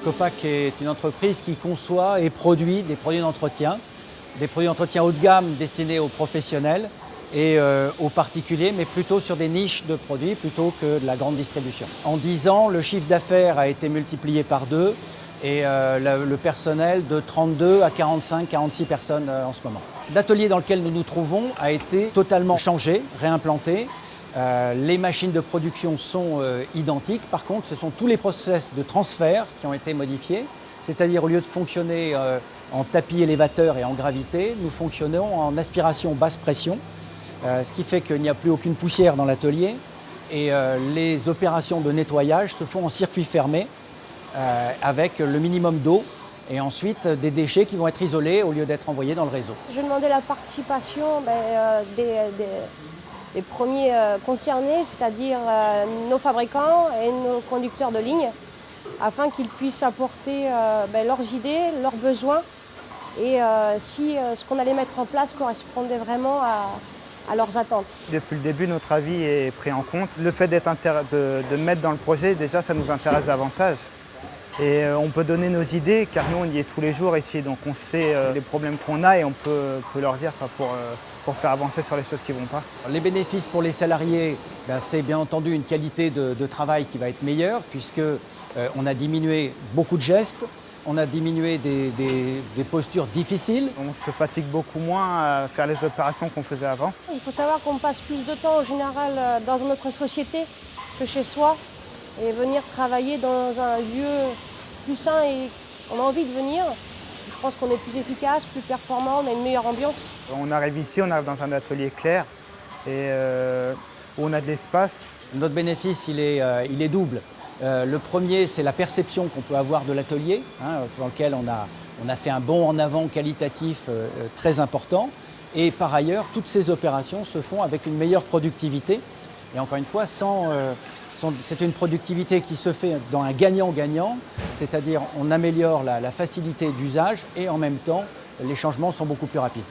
Copac est une entreprise qui conçoit et produit des produits d'entretien haut de gamme destinés aux professionnels et aux particuliers, mais plutôt sur des niches de produits plutôt que de la grande distribution. En 10 ans, le chiffre d'affaires a été multiplié par 2 et le personnel de 32 à 45-46 personnes en ce moment. L'atelier dans lequel nous nous trouvons a été totalement changé, réimplanté. Les machines de production sont identiques. Par contre, ce sont tous les process de transfert qui ont été modifiés. C'est-à-dire, au lieu de fonctionner en tapis élévateur et en gravité, nous fonctionnons en aspiration basse pression, ce qui fait qu'il n'y a plus aucune poussière dans l'atelier. Et les opérations de nettoyage se font en circuit fermé avec le minimum d'eau et ensuite des déchets qui vont être isolés au lieu d'être envoyés dans le réseau. Je demandais la participation des premiers concernés, c'est-à-dire nos fabricants et nos conducteurs de ligne, afin qu'ils puissent apporter leurs idées, leurs besoins et si ce qu'on allait mettre en place correspondait vraiment à leurs attentes. Depuis le début, notre avis est pris en compte. Le fait de mettre dans le projet, déjà, ça nous intéresse davantage. Et on peut donner nos idées, car nous, on y est tous les jours ici. Donc on sait les problèmes qu'on a et on peut leur dire pour faire avancer sur les choses qui ne vont pas. Les bénéfices pour les salariés, c'est bien entendu une qualité de travail qui va être meilleure, puisqu'on a diminué beaucoup de gestes, on a diminué des postures difficiles. On se fatigue beaucoup moins à faire les opérations qu'on faisait avant. Il faut savoir qu'on passe plus de temps en général dans notre société que chez soi. Et venir travailler dans un lieu plus sain et on a envie de venir. Je pense qu'on est plus efficace, plus performant, on a une meilleure ambiance. On arrive ici, on arrive dans un atelier clair et où on a de l'espace. Notre bénéfice, il est double. Le premier, c'est la perception qu'on peut avoir de l'atelier, dans lequel on a fait un bond en avant qualitatif très important. Et par ailleurs, toutes ces opérations se font avec une meilleure productivité. Et encore une fois, c'est une productivité qui se fait dans un gagnant-gagnant, c'est-à-dire on améliore la facilité d'usage et en même temps, les changements sont beaucoup plus rapides.